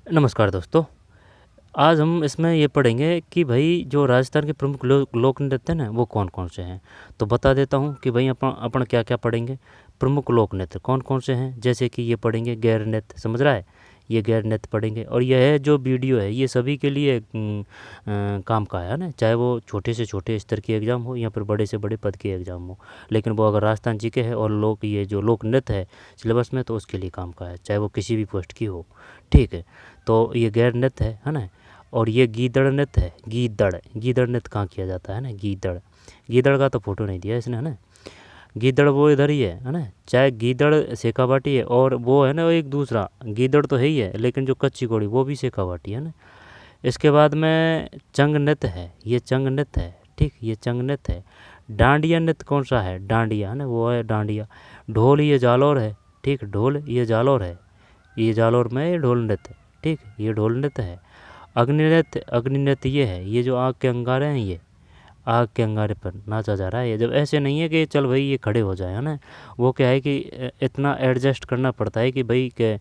नमस्कार दोस्तों। आज हम इसमें ये पढ़ेंगे कि भाई जो राजस्थान के प्रमुख लोक नृत्य हैं ना वो कौन कौन से हैं। तो बता देता हूँ कि भाई अपन अपन क्या क्या पढ़ेंगे। प्रमुख लोक नृत्य कौन कौन से हैं, जैसे कि ये पढ़ेंगे गैर नृत्य, समझ रहा है, ये गैर नृत्य पढ़ेंगे। और यह है जो वीडियो है ये सभी के लिए काम का है ना, चाहे वो छोटे से छोटे स्तर की एग्ज़ाम हो या फिर बड़े से बड़े पद की एग्ज़ाम हो। लेकिन वो अगर राजस्थान जी के है और लोक ये जो लोक नृत्य है सिलेबस में, तो उसके लिए काम का है, चाहे वो किसी भी पोस्ट की हो। ठीक है, तो ये गैर नृत्य है ना। और ये गीदड़ नृत्य है। गीदड़ गीदड़ नृत्य कहाँ किया जाता है ना, गीदड़। गीदड़ का तो फोटो नहीं दिया इसने, है ना। गीदड़ वो इधर ही है ना। चाहे गीदड़ शेखावाटी है, और वो है ना वो एक दूसरा गीदड़ तो है ही है, लेकिन जो कच्ची घोड़ी वो भी शेखावाटी है ना। इसके बाद में चंग नृत्य है, ये चंग नृत्य है। ठीक, ये चंग नृत्य है। डांडिया नृत्य कौन सा है, डांडिया है ना, वो है डांडिया। ढोल ये जालौर है। ठीक, ढोल ये जालौर है, ये जालौर में ये ढोल नृत्य। ठीक, ये ढोल नृत्य है। अग्नि नृत्य, अग्नि नृत्य ये है, ये जो आग के अंगारे हैं, ये आग के अंगारे पर नाचा जा रहा है। ये जब ऐसे नहीं है कि चल भाई ये खड़े हो जाए, है ना। वो क्या है कि इतना एडजस्ट करना पड़ता है कि भाई के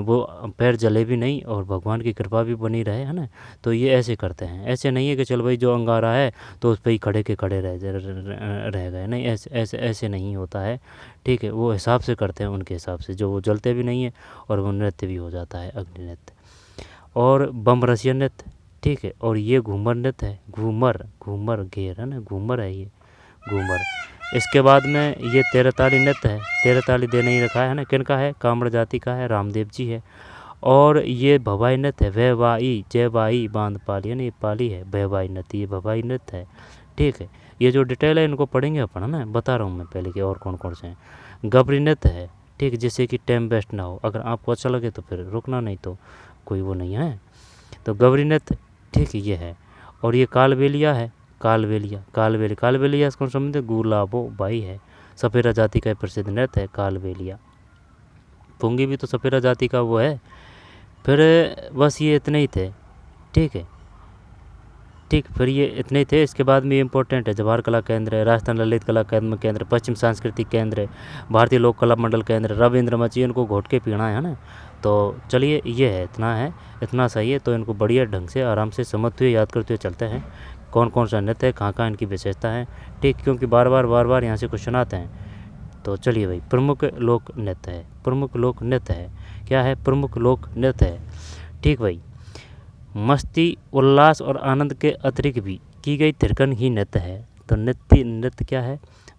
वो पैर जले भी नहीं और भगवान की कृपा भी बनी रहे, है ना। तो ये ऐसे करते हैं, ऐसे नहीं है कि चल भाई जो अंगारा है तो उस पर ही खड़े के खड़े रह गए, नहीं, ऐसे ऐसे ऐसे नहीं होता है। ठीक है, वो हिसाब से करते हैं, उनके हिसाब से जो वो जलते भी नहीं है और वो नृत्य भी हो जाता है, अग्नि नृत्य। और बम रसिया नृत्य। ठीक है, और ये घूमर नृत्य है। घूमर, घूमर घेर है ना, घूमर है ये, घूमर। इसके बाद में ये तेरताली नृत्य है। तेरताली दे नहीं रखा है ना, किन का है, कामड़ जाति का है, रामदेव जी है। और ये भवाई नृत्य है। वहवाई जयवाई बांध पाली, यानी ये पाली है, भयवाई नृत्य, ये भवाई नृत्य है। ठीक है, ये जो डिटेल है इनको पढ़ेंगे अपन, है ना, बता रहा हूँ मैं पहले कि और कौन कौन से हैं। गबरी नृत्य है। ठीक, जिससे कि टाइम वेस्ट ना हो, अगर आपको अच्छा लगे तो फिर रुकना, नहीं तो कोई वो नहीं है। तो गबरी नृत्य, ठीक है, ये है। और ये कालबेलिया है। कालबेलिया, कालबेलिया इसको समझते, गुलाबो बाई है, सपेरा जाति का प्रसिद्ध नृत्य है कालबेलिया। पुंगी भी तो सपेरा जाति का वो है। फिर बस ये इतने ही थे। ठीक है, ठीक, फिर ये इतने ही थे। इसके बाद में ये इंपॉर्टेंट है, जवाहर कला केंद्र है, राजस्थान ललित कला अकादमी केंद्र, पश्चिम सांस्कृतिक केंद्र है, भारतीय लोक कला मंडल केंद्र, रविंद्र मंच, इनको घोट के पीना है ना। तो चलिए ये है, इतना सही है। तो इनको बढ़िया ढंग से आराम से समझते हुए याद करते हुए चलते हैं कौन कौन सा नृत्य है, कहाँ कहाँ इनकी विशेषता है। ठीक, क्योंकि बार बार यहाँ से क्वेश्चन आते हैं। तो चलिए भाई, प्रमुख लोक नृत्य है, प्रमुख लोक नृत्य है, क्या है, प्रमुख लोक नृत्य है। ठीक भाई, मस्ती उल्लास और आनंद के अतिरिक्त भी की गई थिरकन ही नृत्य है। तो नृत्य क्या है,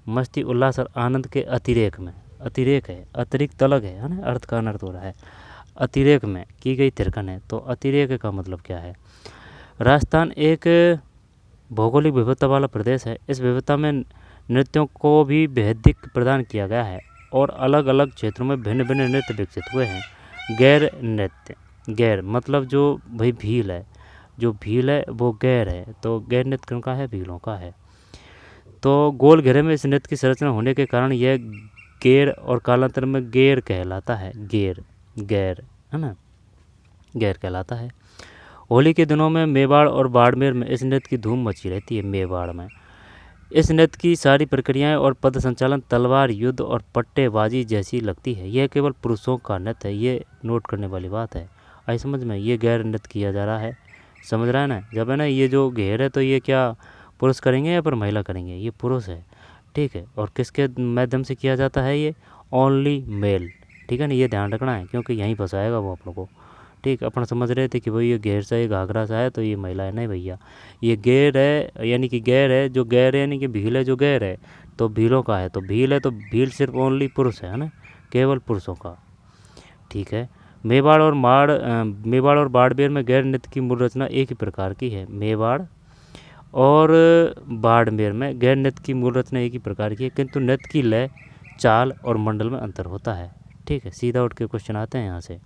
मस्ती उल्लास और आनंद के अतिरेक में, अतिरेक है, अतिरिक्त अलग है ना, अर्थ का अनर्थ हो रहा है। अतिरेक में की गई थिरकन है, तो अतिरेक का मतलब क्या है। राजस्थान एक भौगोलिक विविधता वाला प्रदेश है। इस विविधता में नृत्यों को भी बेहद प्रदान किया गया है और अलग अलग क्षेत्रों में भिन्न भिन्न नृत्य विकसित हुए हैं। गैर नृत्य, गैर मतलब जो भाई भील है, जो भील है वो गैर है। तो गैर नृत्य किनका है, भीलों का है। तो गोल घेरे में इस नृत्य की संरचना होने के कारण यह गैर और कालांतर में गैर कहलाता है। गैर, गैर है ना, गैर कहलाता है। होली के दिनों में मेवाड़ और बाड़मेर में इस नृत्य की धूम मची रहती है। मेवाड़ में इस नृत्य की सारी प्रक्रियाएं और पद संचालन तलवार युद्ध और पट्टेबाजी जैसी लगती है। यह केवल पुरुषों का नृत्य है, ये नोट करने वाली बात है। आई समझ में, ये गैर नृत्य किया जा रहा है, समझ रहा है ना। जब है ना ये जो घेर है, तो ये क्या पुरुष करेंगे या पर महिला करेंगे, ये पुरुष है। ठीक है, और किसके माध्यम से किया जाता है, ये ओनली मेल। ठीक है ना, ये ध्यान रखना है, क्योंकि यहीं फंसाएगा वो आप लोग को। ठीक, अपन समझ रहे थे कि भाई ये घेर सा, ये घाघरा सा है तो ये महिला है, नहीं भैया, ये गैर है, यानी कि गैर है, जो गैर है यानी कि भील है, जो गैर है तो भीलों का है। तो भील है तो भील सिर्फ ओनली पुरुष है ना, केवल पुरुषों का। ठीक है, मेवाड़ और बाड़मेर में गैर नृत्य की मूल रचना एक ही प्रकार की है। मेवाड़ और बाड़मेर में गैर नृत्य की मूल रचना एक ही प्रकार की है, किंतु नृत्य की लय, चाल और मंडल में अंतर होता है। ठीक है, सीधा उठ के क्वेश्चन आते हैं यहाँ से।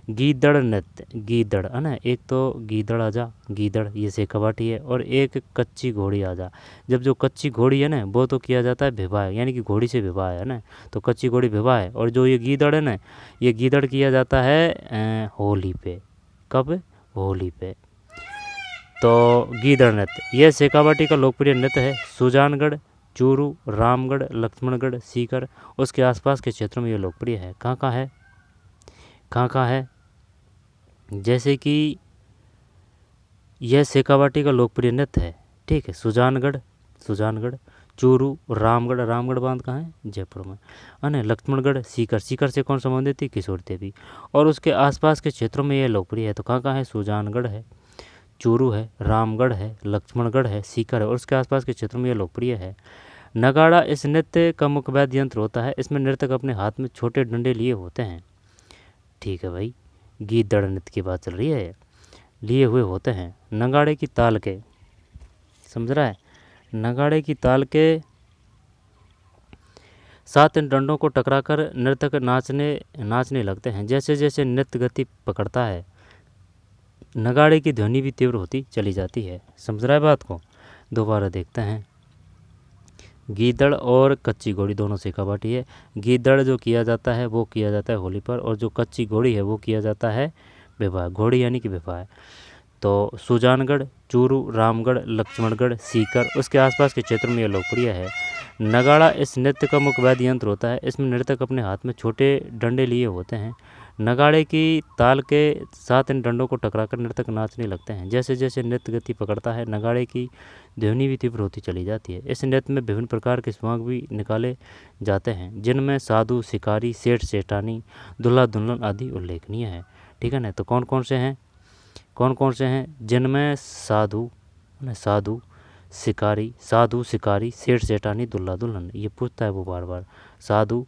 गीदड़ नृत्य, गीदड़ है ना, एक तो गीदड़ आजा, गीदड़ ये शेखावाटी है, और एक कच्ची घोड़ी आजा। जब जो कच्ची घोड़ी है ना वो तो किया जाता है विवाह, यानी कि घोड़ी से विवाह है ना, तो कच्ची घोड़ी विवाह है। और जो ये गीदड़ है ना, ये गीदड़ किया जाता है होली पे। कब, होली पे। तो गीदड़ नृत्य यह शेखावाटी का लोकप्रिय नृत्य है। सुजानगढ़, चूरू, रामगढ़, लक्ष्मणगढ़, सीकर उसके आसपास के क्षेत्रों में ये लोकप्रिय है। कहाँ कहाँ है, कहाँ कहाँ है, जैसे कि यह शेखावाटी का लोकप्रिय नृत्य है। ठीक है, सुजानगढ़, चूरू, रामगढ़ बांध कहाँ है? जयपुर में। अन्य लक्ष्मणगढ़, सीकर से कौन संबंधित थी? किशोर देवी। और उसके आसपास के क्षेत्रों में यह लोकप्रिय है। तो कहाँ है? सुजानगढ़ है, चूरू है, रामगढ़ है, लक्ष्मणगढ़ है, सीकर है, और उसके आसपास के क्षेत्रों में यह लोकप्रिय है। नगाड़ा इस नृत्य का मुख्य वाद्य यंत्र होता है। इसमें नृतक अपने हाथ में छोटे डंडे लिए होते हैं। ठीक है भाई, गीदड़ नृत्य की बात चल रही है, लिए हुए होते हैं। नगाड़े की ताल के, समझ रहा है, नगाड़े की ताल के साथ इन डंडों को टकराकर नर्तक नाचने लगते हैं। जैसे जैसे नृत्य गति पकड़ता है, नगाड़े की ध्वनि भी तीव्र होती चली जाती है। समझ रहा है बात को? दोबारा देखते हैं। गीदड़ और कच्ची घोड़ी दोनों शेखावाटी है। गीदड़ जो किया जाता है वो किया जाता है होली पर, और जो कच्ची घोड़ी है वो किया जाता है विवाह, घोड़ी यानी कि विवाह। तो सुजानगढ़, चूरू, रामगढ़, लक्ष्मणगढ़, सीकर, उसके आसपास के क्षेत्रों में यह लोकप्रिय है। नगाड़ा इस नृत्य का मुख्य वाद्य यंत्र होता है। इसमें नर्तक अपने हाथ में छोटे डंडे लिए होते हैं। नगाड़े की ताल के साथ इन डंडों को टकराकर नर्तक नाचने लगते हैं। जैसे जैसे नृत्य गति पकड़ता है, नगाड़े की ध्वनि भी तीव्र होती चली जाती है। इस नृत्य में विभिन्न प्रकार के स्वांग भी निकाले जाते हैं, जिनमें साधु, शिकारी, सेठ सेठानी, दूल्हा दुल्हन आदि उल्लेखनीय है। ठीक है ना? तो कौन कौन से हैं? जिनमें साधु, शिकारी, सेठ सेठानी, दूल्हा दुल्हन, ये पूछता है वो बार बार। साधु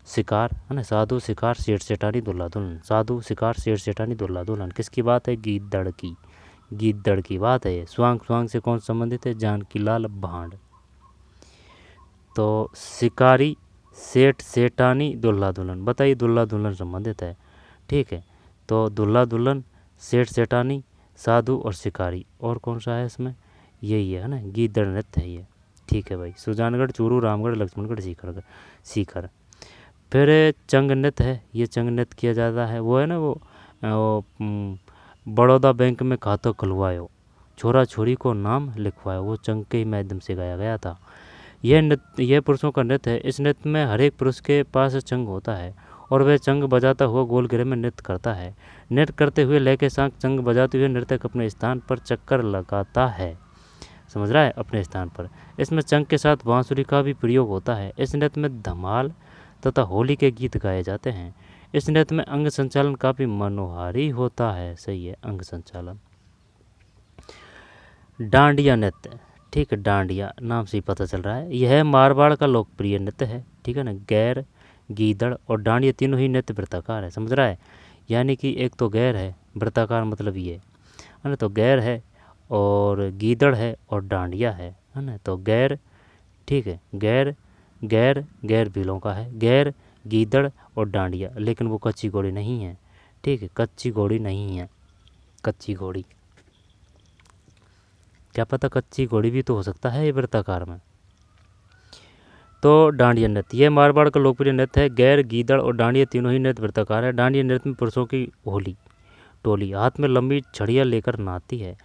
शिकार है ना, साधु शिकार, सेठ सेठानी, दूल्हा दुल्हन। साधु शिकार, सेठ सेठानी, दूल्हा दुल्हन किसकी बात है? गीदड़ की बात है। स्वांग से कौन संबंधित है? जानकी लाल भांड। तो शिकारी, सेठ सेठानी, दूल्हा दुल्हन, बताइए दूल्हा दुल्हन संबंधित है। ठीक है, तो दूल्हा दुल्हन, सेठ सेठानी, साधु और शिकारी, और कौन सा है इसमें? यही है ना, गीदड़ नृत्य है ये। ठीक है भाई, सुजानगढ़, चूरू, रामगढ़, लक्ष्मणगढ़, सीकर। फिर चंग नृत्य है। ये चंग नृत्य किया जाता है, वो है ना वो बड़ौदा बैंक में खाता खुलवायो, छोरा छोरी को नाम लिखवायो, वो चंग के माध्यम से गाया गया था। यह पुरुषों का नृत्य है। इस नृत्य में हर एक पुरुष के पास चंग होता है और वह चंग बजाता हुआ गोल घेरे में नृत्य करता है। नृत्य करते हुए लय के साथ चंग बजाते हुए नृतक अपने स्थान पर चक्कर लगाता है। समझ रहा है? अपने स्थान पर। इसमें चंग के साथ बांसुरी का भी प्रयोग होता है। इस नृत्य में धमाल तथा होली के गीत गाए जाते हैं। इस नृत्य में अंग संचालन काफी मनोहारी होता है। सही है, अंग संचालन। डांडिया नृत्य। ठीक है, डांडिया नाम से ही पता चल रहा है, यह मारवाड़ का लोकप्रिय नृत्य है। ठीक है ना? गैर, गीदड़ और डांडिया तीनों ही नृत्य वृत्ताकार है। समझ रहा है? यानी कि एक तो गैर है, वृत्ताकार मतलब ये है ना, तो गैर है और गीदड़ है और डांडिया है ना। तो गैर, ठीक है, गैर भीलों का है, गैर, गीदड़ और डांडिया, लेकिन वो कच्ची घोड़ी नहीं है। ठीक है, कच्ची घोड़ी नहीं है। कच्ची घोड़ी, क्या पता कच्ची घोड़ी भी तो हो सकता है ये वृत्ताकार में। तो डांडिया नृत्य, यह मारवाड़ का लोकप्रिय नृत्य है। गैर, गीदड़ और डांडिया तीनों ही नृत्य वृत्ताकार है। डांडिया नृत्य में पुरुषों की टोली हाथ में लंबी छड़ियाँ लेकर नाचती है।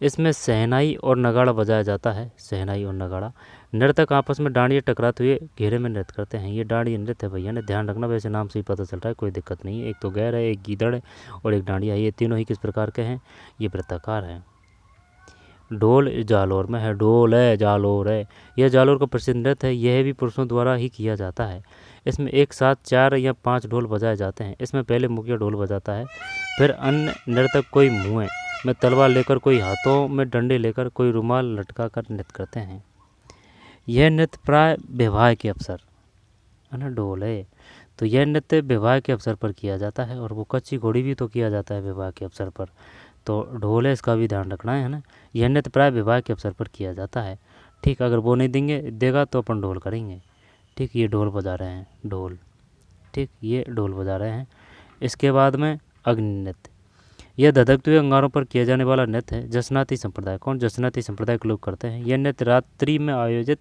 इसमें शहनाई और नगाड़ा बजाया जाता है। शहनाई और नगाड़ा। नर्तक आपस में डांडिया टकराते हुए घेरे में नृत्य करते हैं। ये डांडिया नृत्य है भैया ने, ध्यान रखना, वैसे नाम से ही पता चल रहा है, कोई दिक्कत नहीं है। एक तो गैर है, एक गीदड़ है और एक डांडिया है। ये तीनों ही किस प्रकार के हैं? ये वृत्ताकार हैं। ढोल जालोर में है, ढोल है, जालोर है। यह जालोर का प्रसिद्ध नृत्य है। यह भी पुरुषों द्वारा ही किया जाता है। इसमें एक साथ 4 या 5 ढोल बजाए जाते हैं। इसमें पहले मुखिया ढोल बजाता है, फिर अन्य नर्तक, कोई मुँह में तलवार लेकर, कोई हाथों में डंडे लेकर, कोई रुमाल लटका कर नृत्य करते हैं। यह नृत्य प्राय विवाह के अवसर, है ना, ढोल है, तो यह नृत्य विवाह के अवसर पर किया जाता है। और वो कच्ची घोड़ी भी तो किया जाता है विवाह के अवसर पर, तो ढोल है, इसका भी ध्यान रखना है ना। यह नृत्य प्राय विवाह के अवसर पर किया जाता है। ठीक, अगर वो नहीं देगा तो अपन ढोल करेंगे। ठीक, ये ढोल बजा रहे हैं, ढोल। ठीक, ये ढोल बजा रहे हैं। इसके बाद में अग्नि नृत्य, यह धधकते हुए अंगारों पर किया जाने वाला नृत्य है। जसनाती संप्रदाय, कौन? जसनाती संप्रदाय के लोग करते हैं। यह नृत्य रात्रि में आयोजित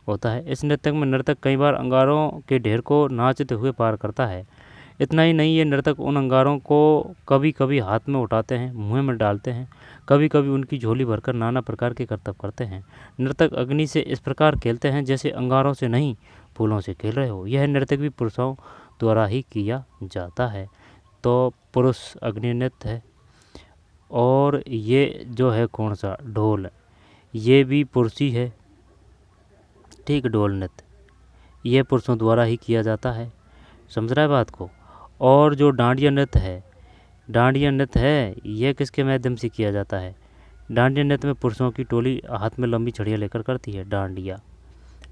होता है। इस नृत्य में नर्तक कई बार अंगारों के ढेर को नाचते हुए पार करता है। इतना ही नहीं, ये नर्तक उन अंगारों को कभी कभी हाथ में उठाते हैं, मुंह में डालते हैं, कभी कभी उनकी झोली भरकर नाना प्रकार के करतब करते हैं। नर्तक अग्नि से इस प्रकार खेलते हैं जैसे अंगारों से नहीं, फूलों से खेल रहे हो। यह नृत्य भी पुरुषों द्वारा ही किया जाता है। तो पुरुष अग्नि नृत्य है। और ये जो है कौन सा ढोल, ये भी पुरुषी है, ठीक। ढोल नृत्य ये पुरुषों द्वारा ही किया जाता है, समझ रहा है बात को। और जो डांडिया नृत्य है, डांडिया नृत्य है ये किसके माध्यम से किया जाता है? डांडिया नृत्य में पुरुषों की टोली हाथ में लंबी छड़ियाँ लेकर करती है डांडिया।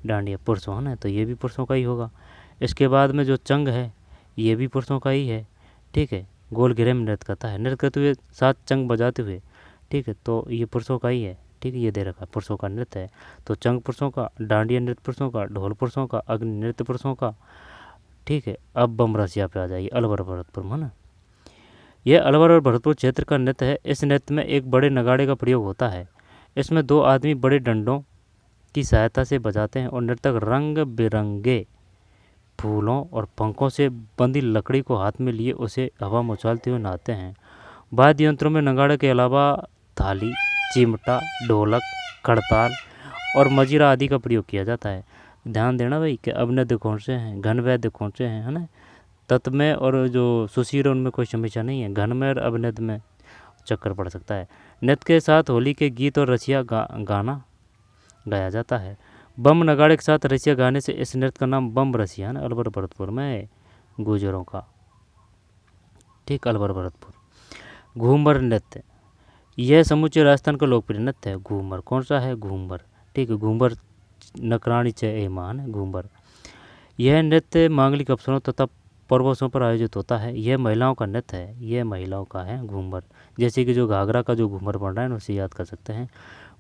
डांडिया पुरुषों है ना, तो ये भी पुरुषों का ही होगा। इसके बाद में जो चंग है ये भी पुरुषों का ही है, ठीक है। गोल घेरे में नृत्य करता है, नृत्य करते हुए साथ चंग बजाते हुए, ठीक है। तो ये पुरुषों का ही है, ठीक है। ये दे रखा है पुरुषों का नृत्य है। तो चंग पुरुषों का, डांडिया नृत्य पुरुषों का, ढोल पुरुषों का, अग्नि नृत्य पुरुषों का, ठीक है। अब बम रसिया पे आ जाइए, अलवर भरतपुर में ना। यह अलवर और भरतपुर क्षेत्र का नृत्य है। इस नृत्य में एक बड़े नगाड़े का प्रयोग होता है। इसमें 2 आदमी बड़े डंडों की सहायता से बजाते हैं और नर्तक रंग बिरंगे फूलों और पंखों से बंधी लकड़ी को हाथ में लिए उसे हवा में उछालते हुए नहाते हैं। वाद्य यंत्रों में नगाड़े के अलावा थाली, चिमटा, ढोलक, खड़ताल और मजीरा आदि का प्रयोग किया जाता है। ध्यान देना भाई कि अभिनय कौन से हैं, घनवाद्य कौन से हैं, है ना। तत्मय और जो सुशीर उनमें कोई समस्या नहीं है, घनमय और अभिनय में चक्कर पड़ सकता है। नृत्य के साथ होली के गीत और रसिया गाना गाया जाता है। बम नगाड़े के साथ रसिया गाने से इस नृत्य का नाम बम रसिया है, अलवर भरतपुर में गुजरों का, ठीक। अलवर भरतपुर। घूमर नृत्य, यह समूचे राजस्थान का लोकप्रिय नृत्य है। घूमर कौन सा है? घूमर, ठीक है। घूमर नकरानी चे मान है घूमर। यह नृत्य मांगलिक अवसरों तथा पर्वों पर आयोजित होता है। यह महिलाओं का नृत्य है, यह महिलाओं का है घूमर। जैसे कि जो घाघरा का जो घूमर बन रहा है ना, उसे याद कर सकते हैं।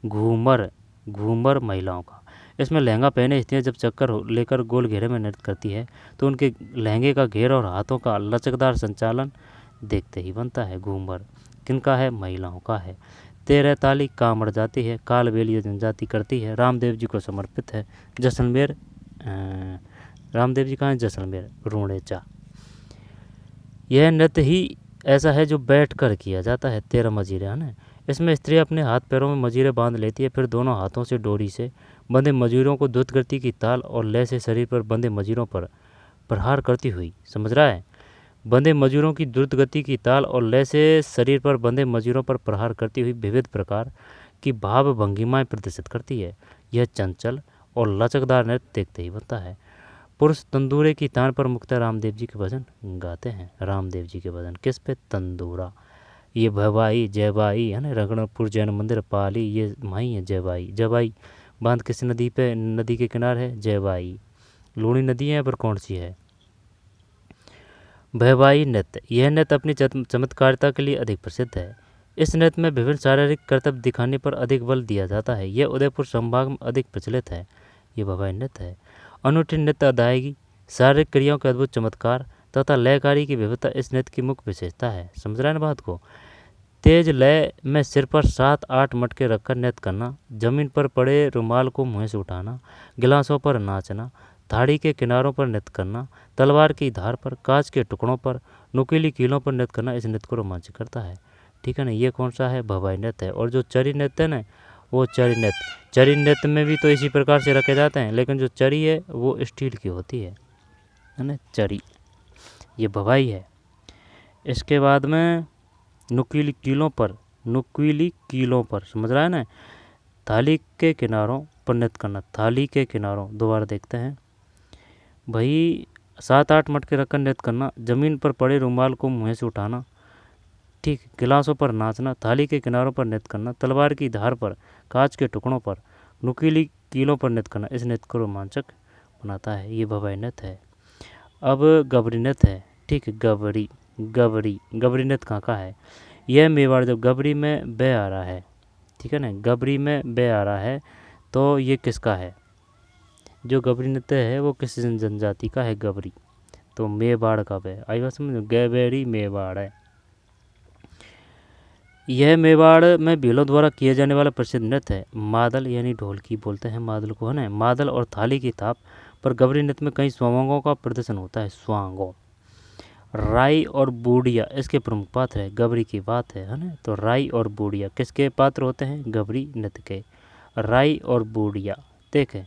घूमर, घूमर महिलाओं का। इसमें लहंगा पहने स्त्रियाँ जब चक्कर लेकर गोल घेरे में नृत्य करती है तो उनके लहंगे का घेर और हाथों का लचकदार संचालन देखते ही बनता है। घूमर किनका है? महिलाओं का है। 13 ताली कामड़ जाती है, कालबेलिया जनजाति करती है, रामदेव जी को समर्पित है। जैसलमेर, रामदेव जी कहाँ है? जैसलमेर, रूणेचा। यह नृत्य ही ऐसा है जो बैठ कर किया जाता है। 13 मजीरे है ना। इसमें स्त्री अपने हाथ पैरों में मजीरे बांध लेती है, फिर दोनों हाथों से डोरी से बंधे मजीरों को द्रुत गति की ताल और लय से शरीर पर बंधे मजीरों पर प्रहार करती हुई, समझ रहा है, बंधे मजूरों की द्रुत गति की ताल और लय से शरीर पर बंधे मजूरों पर प्रहार करती हुई विविध प्रकार की भाव भंगिमाएं प्रदर्शित करती है। यह चंचल और लचकदार नृत्य देखते ही बनता है। पुरुष तंदूरे की तान पर मुख्यतः रामदेव जी के भजन गाते हैं। रामदेव जी के भजन किस पे? तंदूरा। ये भवाई जयबाई है ना, रगड़पुर जैन मंदिर पाली, ये वहीं है जयबाई। जयबाई बांध किस नदी पे, नदी के किनारे है? जयबाई। लूणी नदी है पर कौन सी है? भयवाई नृत्य, यह नृत्य अपनी चमत्कारिता के लिए अधिक प्रसिद्ध है। इस नृत्य में विभिन्न शारीरिक कर्तव्य दिखाने पर अधिक बल दिया जाता है। यह उदयपुर संभाग में अधिक प्रचलित है। ये भवाई नृत्य है। अनूठी नृत्य अदायगी, शारीरिक क्रियाओं के अद्भुत चमत्कार तथा लयकारी की विविधता इस नृत्य की मुख्य विशेषता है। समझ रहे हैं बात को। तेज लय में सिर पर 7-8 मटके रखकर नृत्य करना, जमीन पर पड़े रुमाल को मुँह से उठाना, गिलासों पर नाचना, थाड़ी के किनारों पर नृत्य करना, तलवार की धार पर, कांच के टुकड़ों पर, नुकीली कीलों पर नृत्य करना इस नृत्य को रोमांचित करता है, ठीक है ना। ये कौन सा है? भवाई नृत्य है। और जो चरी नृत्य है ना, वो चरी नृत्य, चरी नृत्य में भी तो इसी प्रकार से रखे जाते हैं, लेकिन जो चरी है वो स्टील की होती है ना, चरी। ये भवाई है। इसके बाद में नुकीली कीलों पर, नुकीली कीलों पर, समझ रहा है ना। थाली के किनारों पर नृत्य करना, थाली के किनारों, दोबारा देखते हैं भाई। 7-8 मटके रखकर नृत्य करना, जमीन पर पड़े रुमाल को मुँह से उठाना, ठीक। गिलासों पर नाचना, थाली के किनारों पर नृत्य करना, तलवार की धार पर, कांच के टुकड़ों पर, नुकीली कीलों पर नृत्य करना इस नृत्य को रोमांचक बनाता है। ये भवाई नृत्य है। अब गबरी नृत्य है, ठीक। गबरी, गबरी, गबरी नृत्य कहाँ का है? यह मेवाड़, जब गबरी में बह आ रहा है, ठीक है ना, गबरी में बह आ रहा है, तो ये किसका है? जो गबरी नृत्य है वो किस जनजाति का है? गबरी। तो मेवाड़ का है, आई बात समझ, गबरी मेवाड़ है। यह मेवाड़ में भीलों द्वारा किए जाने वाला प्रसिद्ध नृत्य है। मादल यानी ढोलकी बोलते हैं मादल को, है ना। मादल और थाली की ताप पर गबरी नृत्य में कई स्वांगों का प्रदर्शन होता है। स्वांगों, राई और बूढ़िया इसके प्रमुख पात्र है। गबरी की बात है ना। तो राई और बूढ़िया किसके पात्र होते हैं? गबरी नृत्य के। राई और बूढ़िया, देखें,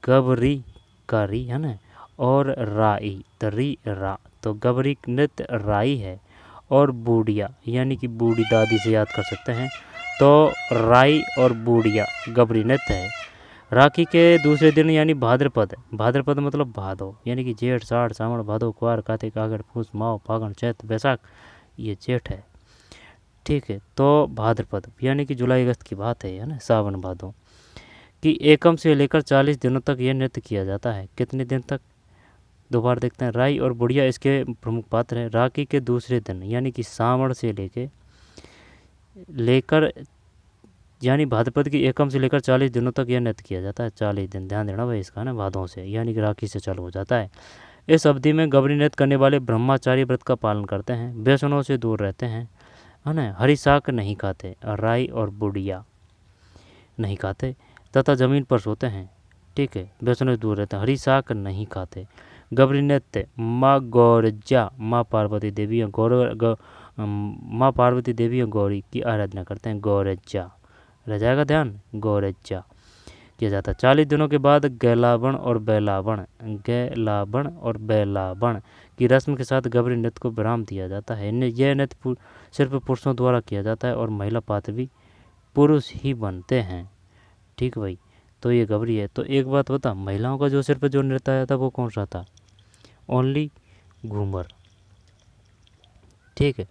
गबरी का री है ना, और राई, री रा, तो गबरी नृत्य राई है। और बूढ़िया यानी कि बूढ़ी दादी से याद कर सकते हैं, तो राई और बूढ़िया गबरी नृत्य है। राखी के दूसरे दिन यानी भाद्रपद, भाद्रपद मतलब भादो, यानी कि जेठ साढ़ सावन भादो कुआर कार्तिक आगड़ पूस माव फागण चैत बैसाख, ये जेठ है। ठीक है, तो भाद्रपद यानी कि जुलाई अगस्त की बात है ना, सावन भादो कि एकम से लेकर 40 दिनों तक यह नृत्य किया जाता है। कितने दिन तक, दोबारा देखते हैं। राई और बुढ़िया इसके प्रमुख पात्र हैं। राखी के दूसरे दिन यानी कि सावण से लेकर यानी भाद्रपद की एकम से लेकर 40 दिनों तक यह नृत्य किया जाता है। 40 दिन, ध्यान देना भाई इसका ना, भादों से यानी कि राखी से चालू हो जाता है। इस अवधि में गबरी नृत्य करने वाले ब्रह्मचारी व्रत का पालन करते हैं, व्यसनों से दूर रहते हैं, है ना, हरी शाक नहीं खाते, और राई और बुढ़िया नहीं खाते तथा जमीन पर सोते हैं। ठीक है, व्यसनों से दूर रहते हैं, हरी शाक नहीं खाते। गबरी नृत्य माँ गौरज्जा, माँ पार्वती देवी माँ पार्वती देवी और गौरी की आराधना करते हैं। गौरज्जा रह जाएगा ध्यान, गौरज्जा किया जाता है। 40 दिनों के बाद गैलावण और बैलावण की रस्म के साथ गबरी नृत्य को विराम दिया जाता है। यह नृत्य सिर्फ पुरुषों द्वारा किया जाता है और महिला पात्र भी पुरुष ही बनते हैं। ठीक भाई, तो ये गबरी है। तो एक बात बता, महिलाओं का जो सिर्फ जो नृत्य आया था वो कौन सा था? ओनली घूमर। ठीक है,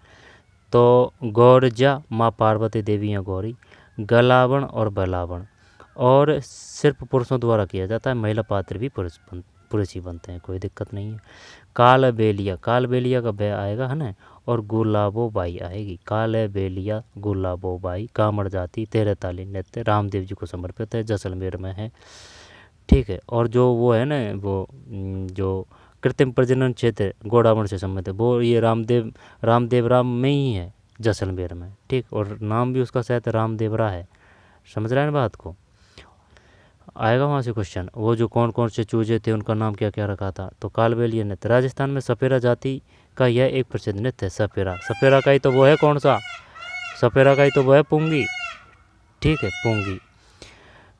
तो गौरजा माँ पार्वती देवी या गौरी, गलावण और बैलावण, और सिर्फ पुरुषों द्वारा किया जाता है, महिला पात्र भी पुरुष ही बनते हैं, कोई दिक्कत नहीं है। कालबेलिया, कालबेलिया का बे आएगा है ना, और गुलाबोबाई आएगी। कालबेलिया गुलाबोबाई कामड़ जाति 13 ताली नृत्य रामदेव जी को समर्पित है, जैसलमेर में है। ठीक है, और जो वो है ना, वो जो कृत्रिम प्रजनन क्षेत्र गोडावण से संबंधित है, वो ये राम में ही है, जैसलमेर में। ठीक, और नाम भी उसका शायद रामदेवरा है। समझ रहे हैं बात को? आएगा वहाँ से क्वेश्चन, वो जो कौन कौन से चूजे थे उनका नाम क्या क्या रखा था। तो कालबेलिया नृत्य राजस्थान में सपेरा जाति का यह एक प्रसिद्ध नृत्य है। सपेरा का ही तो वो है, कौन सा सपेरा का ही तो वो है, पुंगी। ठीक है, पुंगी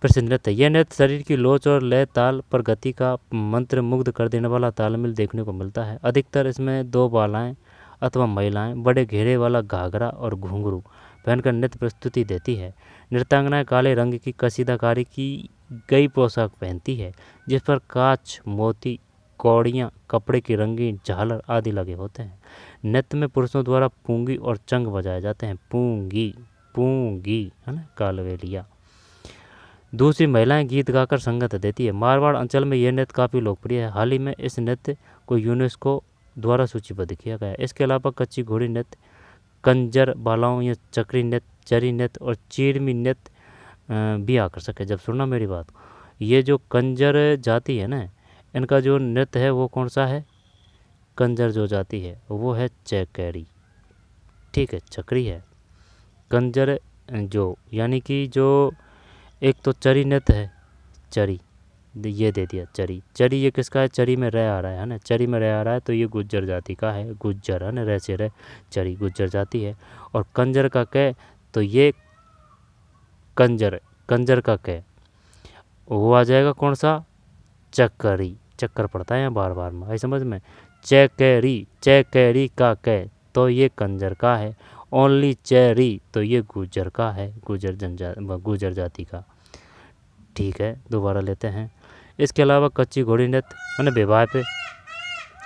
प्रसिद्ध नृत्य। यह नृत्य शरीर की लोच और लय ताल पर गति का मंत्र मुग्ध कर देने वाला तालमेल देखने को मिलता है। अधिकतर इसमें 2 बालाएं अथवा महिलाएं बड़े घेरे वाला घाघरा और घुंघरू पहनकर नृत्य प्रस्तुति देती है। नृत्यांगनाएं काले रंग की कसीदाकारी की गई पोशाक पहनती है, जिस पर कांच, मोती, कौड़ियाँ, कपड़े की रंगीन झालर आदि लगे होते हैं। नृत्य में पुरुषों द्वारा पूंगी और चंग बजाए जाते हैं। पूंगी है ना, कालबेलिया। दूसरी महिलाएं गीत गाकर संगत देती है। मारवाड़ अंचल में यह नृत्य काफ़ी लोकप्रिय है। हाल ही में इस नृत्य को यूनेस्को द्वारा सूचीबद्ध किया गया है। इसके अलावा कच्ची घोड़ी नृत्य, कंजर बालाओं या चक्री नृत्य, चरी नृत्य और चीरमी नृत्य भी आकर्षक है। जब सुनना मेरी बात, ये जो कंजर जाति है ना, इनका जो नृत्य है वो कौन सा है? कंजर जो जाति है वो है चैकेरी। ठीक है, चक्री है। कंजर जो यानी कि जो एक तो चरी नृत्य है, चरी ये दे दिया, चरी ये किसका है? चरी में रह आ रहा है ना, चरी में रह आ रहा है, तो ये गुज्जर जाति का है। गुज्जर है ना, रह से रह, चरी गुज्जर जाति है। और कंजर का कह, तो ये कंजर का कह वो आ जाएगा कौन सा? चक्करी। चक्कर पड़ता है यहाँ बार बार में, आई समझ में? चैकेरी का कह, तो ये कंजर का है। ओनली चेरी, तो ये गुज्जर का है, गुज्जर जाति का। ठीक है, दोबारा लेते हैं। इसके अलावा कच्ची घोड़ी नृत्य मैंने विवाह पे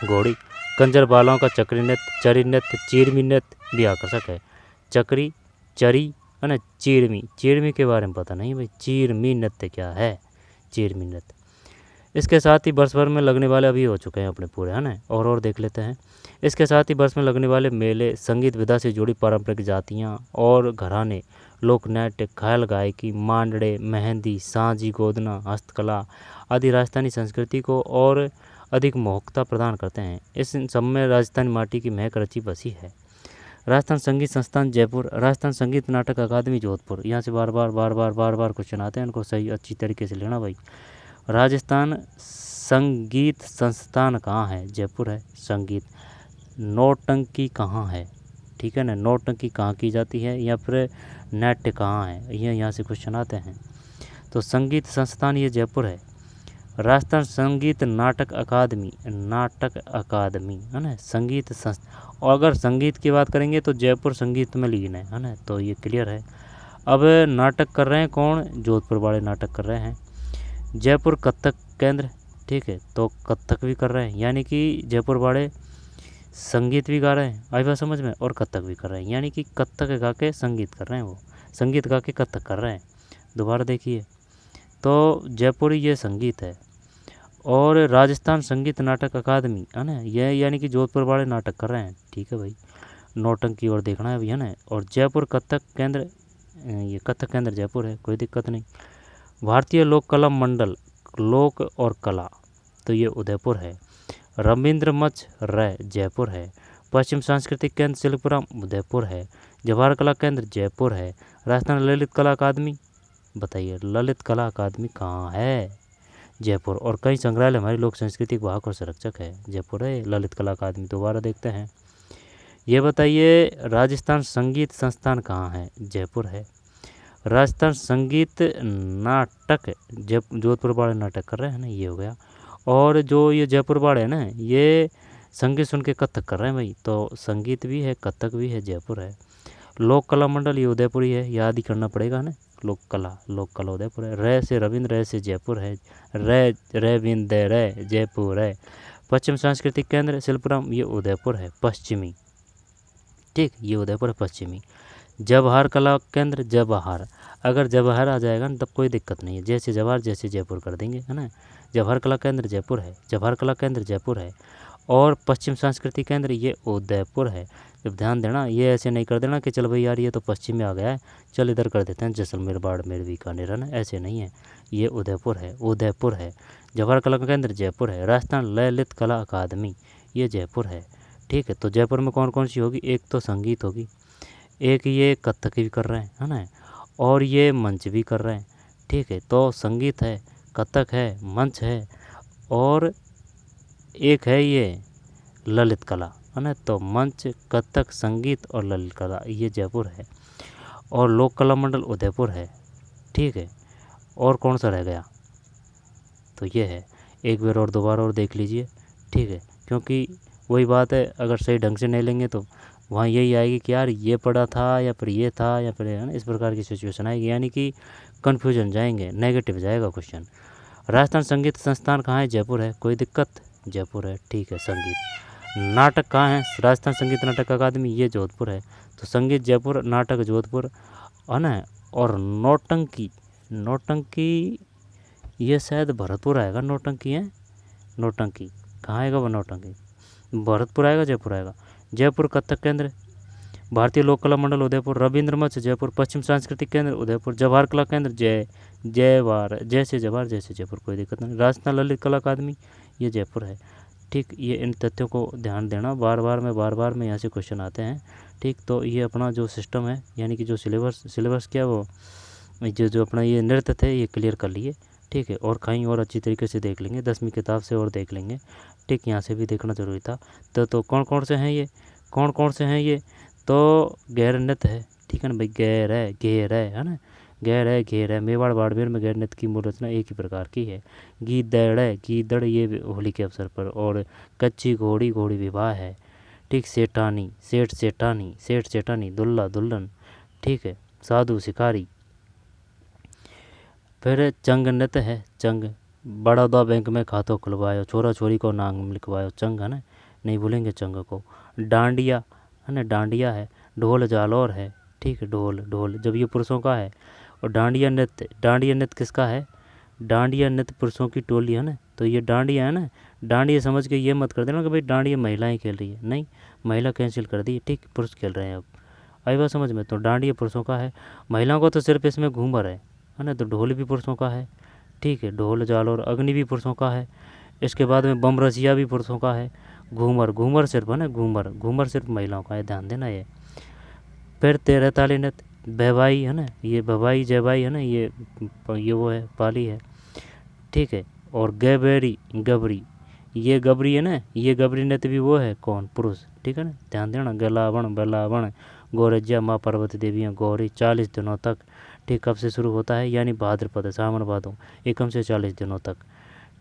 घोड़ी, कंजर बालाओं का चक्री नृत्य, चरी नृत्य, चीरमी नृत्य भी आकर्षक है। चक्री, चरी है ना, चीरमी के बारे में पता नहीं भाई, चीरमी नृत्य क्या है? चीरमी नृत्य। इसके साथ ही वर्ष भर में लगने वाले अभी हो चुके हैं अपने पूरे, है ना, और देख लेते हैं। इसके साथ ही वर्ष में लगने वाले मेले, संगीत विधा से जुड़ी पारंपरिक जातियाँ और घराने, लोक नाट्य, ख्याल गायकी, मांडड़े, मेहंदी, साँझी, गोदना, हस्तकला आदि राजस्थानी संस्कृति को और अधिक मोहकता प्रदान करते हैं। इस सब में राजस्थानी माटी की महक रची बसी है। राजस्थान संगीत संस्थान जयपुर, राजस्थान संगीत नाटक अकादमी जोधपुर। यहाँ से बार बार क्वेश्चन आते हैं, इनको सही अच्छी तरीके से लेना भाई। राजस्थान संगीत संस्थान कहाँ है? जयपुर है। संगीत नौटंकी कहाँ है? ठीक है ना, नौटंकी कहाँ की जाती है, या फिर नाट्य कहाँ है, ये यहाँ से क्वेश्चन आते हैं। तो संगीत संस्थान ये जयपुर है। राजस्थान संगीत नाटक अकादमी है ना, संगीत संस्था। और अगर संगीत की बात करेंगे तो जयपुर संगीत में लीन है ना, तो ये क्लियर है। अब नाटक कर रहे हैं कौन, जोधपुर वाले नाटक कर रहे हैं। जयपुर कथक केंद्र, ठीक है, तो कथक भी कर रहे हैं, यानी कि जयपुर वाले संगीत भी गा रहे हैं, आई बात समझ में, और कथक भी कर रहे हैं, यानी कि कथक गा के संगीत कर रहे हैं, वो संगीत गा के कथक कर रहे हैं। दोबारा देखिए, तो जयपुरी ये संगीत है। और राजस्थान संगीत नाटक अकादमी है ना, यह यानी कि जोधपुर वाले नाटक कर रहे हैं, ठीक है भाई, नौटंकी की ओर देखना है अभी है ना। और जयपुर कथक केंद्र, ये कथक केंद्र जयपुर है, कोई दिक्कत नहीं। भारतीय लोक कला मंडल लोक और कला, तो ये उदयपुर है। रविंद्र मंच राय जयपुर है। पश्चिम सांस्कृतिक केंद्र शिल्पग्राम उदयपुर है। जवाहर कला केंद्र जयपुर है। राजस्थान ललित कला अकादमी, बताइए ललित कला अकादमी कहाँ है, जयपुर। और कई संग्रहालय हमारी लोक संस्कृति के वाहक और संरक्षक है, जयपुर है ललित कला अकादमी। दोबारा देखते हैं, ये बताइए राजस्थान संगीत संस्थान कहाँ है, जयपुर है। राजस्थान संगीत नाटक जोधपुर वाले नाटक कर रहे हैं ना, ये हो गया। और जो ये जयपुर वाले हैं ना, ये संगीत सुन के कथक कर रहे हैं भाई, तो संगीत भी है कथक भी है, जयपुर है। लोक कला मंडल ये उदयपुर ही है, याद ही करना पड़ेगा ना, लोक कला उदयपुर है। रे से रविंद्र, रे से जयपुर है, रविंद्र रे जयपुर है। पश्चिम सांस्कृतिक केंद्र शिल्पग्राम ये उदयपुर है पश्चिमी, ठीक, ये उदयपुर है पश्चिमी। जवाहर कला केंद्र जवाहर, अगर जवाहर आ जाएगा ना तब कोई दिक्कत नहीं है, जैसे जवाहर जैसे जयपुर कर देंगे है ना। जवाहर कला केंद्र जयपुर है, जवाहर कला केंद्र जयपुर है। और पश्चिम सांस्कृतिक केंद्र ये उदयपुर है। जब ध्यान देना, ये ऐसे नहीं कर देना कि चल भाई यार ये तो पश्चिम में आ गया है, चल इधर कर देते हैं जैसलमेर बाड़मेर बीकानेर, है ना, ऐसे नहीं है, ये उदयपुर है, उदयपुर है। जवाहर कला केंद्र जयपुर है। राजस्थान ललित कला अकादमी ये जयपुर है, ठीक है। तो जयपुर में कौन कौन सी होगी, एक तो संगीत होगी, एक ये कथक भी कर रहे हैं है ना, और ये मंच भी कर रहे हैं, ठीक है। तो संगीत है, कथक है, मंच है, और एक है ये ललित कला है ना। तो मंच, कथक, संगीत और ललित कला ये जयपुर है। और लोक कला मंडल उदयपुर है, ठीक है। और कौन सा रह गया, तो ये है, एक बार और दोबारा और देख लीजिए, ठीक है, क्योंकि वही बात है, अगर सही ढंग से नहीं लेंगे तो वहाँ यही आएगी कि यार ये पढ़ा था या फिर ये था या फिर, है ना, इस प्रकार की सिचुएशन आएगी, यानी कि कन्फ्यूजन जाएंगे, नेगेटिव जाएगा क्वेश्चन। राजस्थान संगीत संस्थान कहाँ है, जयपुर है, कोई दिक्कत, जयपुर है, ठीक है। संगीत नाटक कहाँ है, राजस्थान संगीत नाटक अकादमी ये जोधपुर है, तो संगीत जयपुर, नाटक जोधपुर, है ना। और नौटंकी ये शायद भरतपुर आएगा, नौटंकी है, नौटंकी कहाँ आएगा वो, नौटंकी भरतपुर आएगा, जयपुर आएगा। जयपुर कथक केंद्र, भारतीय लोक कला मंडल उदयपुर, रविंद्र मंच जयपुर, पश्चिम सांस्कृतिक केंद्र उदयपुर, जवाहर कला केंद्र जयवार जैसे जवाहर जैसे जयपुर, कोई दिक्कत नहीं। राजस्थान ललित कला अकादमी ये जयपुर है, ठीक। ये इन तथ्यों को ध्यान देना, बार बार में यहाँ से क्वेश्चन आते हैं, ठीक। तो ये अपना जो सिस्टम है, यानी कि जो सिलेबस क्या वो जो अपना ये नृत्य थे ये क्लियर कर लिए, ठीक है। और कहीं और अच्छी तरीके से देख लेंगे, 10वीं किताब से और देख लेंगे, ठीक। यहाँ से भी देखना जरूरी था। तो कौन कौन से हैं ये, तो गैर नृत्य है, ठीक है ना भाई, गैर है ना, गैर है। मेवाड़ बाड़मेर में गैर नृत्य की मूल रचना एक ही प्रकार की है। गीदड़ ये होली के अवसर पर। और कच्ची घोड़ी विवाह है, ठीक। सेठ सेठानी दुल्हा दुल्हन, ठीक है। साधु शिकारी। फिर चंग नृत्य है, चंग बड़ौदा बैंक में खातों खुलवायो, छोरा छोरी को नाम लिखवायो, चंग है ना, नहीं भूलेंगे चंग को। डांडिया है ना, डांडिया है। ढोल जालौर है, ठीक है, ढोल जब ये पुरुषों का है। और डांडिया नृत्य किसका है, डांडिया नृत्य पुरुषों की टोली है ना, तो ये डांडिया है ना, डांडिया समझ के ये मत कर देना कि भाई डांडिया महिलाएं खेल रही है, नहीं, महिला कैंसिल कर दी, ठीक, पुरुष खेल रहे हैं अब, आई बात समझ में। तो डांडिया पुरुषों का है, महिलाओं को तो सिर्फ इसमें घूमर है ना। तो ढोल भी पुरुषों का है, ठीक है, ढोल जालौर। अग्नि भी पुरुषों का है। इसके बाद में बम रसिया भी पुरुषों का है। घूमर सिर्फ है ना, घूमर सिर्फ महिलाओं का है, ध्यान देना ये। फिर 13 ताली नृत्य, भवाई है ना, ये भवाई जयबाई है ना, ये वो है, पाली है, ठीक है। और गबरी ये गबरी है ना, ये गबरी नृत्य भी वो है, कौन, पुरुष, ठीक है ना, ध्यान देना। गलावण बलावण गौरज्या माँ पार्वती देवियाँ गौरी 40 दिनों तक, ठीक। कब से शुरू होता है, यानी भाद्रपद सावन भादों एकम से 40 दिनों तक,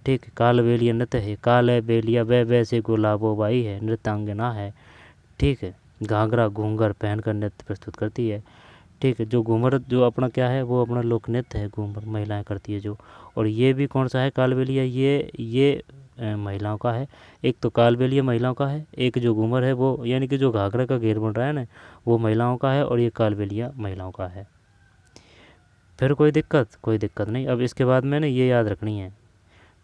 ठीक है। कालबेलिया नृत्य है, कालबेलिया वह वैसे गुलाबो बाई है, नृत्यांगना है। ठीक है। घाघरा घूंघर पहनकर नृत्य प्रस्तुत करती है। ठीक है। जो घूमर जो अपना क्या है, वो अपना लोक नृत्य है, घूमर महिलाएं करती है जो। और ये भी कौन सा है कालबेलिया, ये महिलाओं का है। एक तो कालबेलिया महिलाओं का है, एक जो घूमर है वो यानी कि जो घाघरा का घेर बन रहा है ना, वो महिलाओं का है, और ये कालबेलिया महिलाओं का है। फिर कोई दिक्कत नहीं। अब इसके बाद में ना ये याद रखनी है।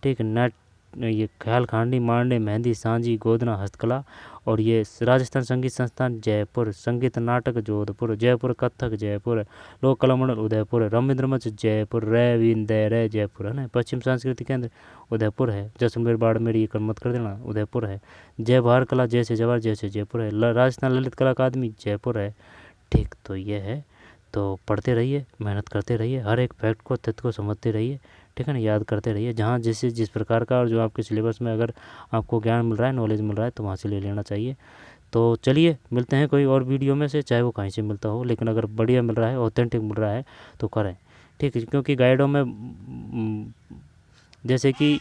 ठीक है। नट ये ख्याल खांडी मांडे मेहंदी सांझी गोदना हस्तकला। और ये राजस्थान संगीत संस्थान जयपुर, संगीत नाटक जोधपुर, जयपुर कथक जयपुर, लोक कला मंडल उदयपुर, रविंद्र मंच जयपुर, रविंदर जयपुर है ना। पश्चिम सांस्कृतिक केंद्र उदयपुर है। जैसलमेर बाड़मेर ये मत कर देना, उदयपुर है। जय भारत कला जैसे जवाहर जैसे जयपुर है। राजस्थान ललित कला अकादमी जयपुर है। ठीक, तो ये है। तो पढ़ते रहिए, मेहनत करते रहिए, हर एक फैक्ट को तथ्य को समझते रहिए। ठीक है ना, याद करते रहिए। जहाँ जिस प्रकार का और जो आपके सिलेबस में अगर आपको ज्ञान मिल रहा है, नॉलेज मिल रहा है, तो वहाँ से ले लेना चाहिए। तो चलिए मिलते हैं कोई और वीडियो में से, चाहे वो कहीं से मिलता हो, लेकिन अगर बढ़िया मिल रहा है, ऑथेंटिक मिल रहा है तो करें। ठीक है। क्योंकि गाइडों में जैसे कि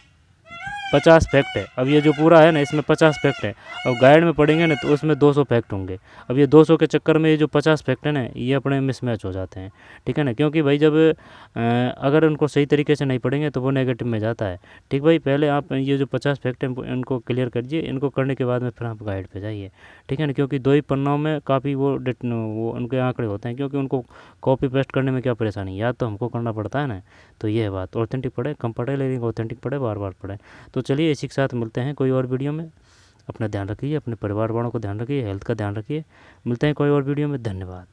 50 फैक्ट है। अब ये जो पूरा है ना, इसमें 50 फैक्ट है। अब गाइड में पढ़ेंगे ना तो उसमें 200 फैक्ट होंगे। अब ये 200 के चक्कर में ये जो 50 फैक्ट है ना, ये अपने मिसमैच हो जाते हैं। ठीक है ना, क्योंकि भाई जब अगर उनको सही तरीके से नहीं पढ़ेंगे तो वो नेगेटिव में जाता है। ठीक भाई, पहले आप ये जो 50 फैक्ट हैं इनको क्लियर करिए। इनको करने के बाद में फिर आप गाइड पे जाइए। ठीक है ना, क्योंकि 2 ही पन्नों में काफ़ी वो उनके आंकड़े होते हैं, क्योंकि उनको कॉपी पेस्ट करने में क्या परेशानी, याद तो हमको करना पड़ता है ना। तो ये है बात। ऑथेंटिक पढ़े, कम पढ़े, लेकिन ऑथेंटिक पढ़े, बार बार पढ़े। तो चलिए इसी के साथ मिलते हैं कोई और वीडियो में। अपना ध्यान रखिए, अपने परिवार वालों को ध्यान रखिए, हेल्थ का ध्यान रखिए। मिलते हैं कोई और वीडियो में। धन्यवाद।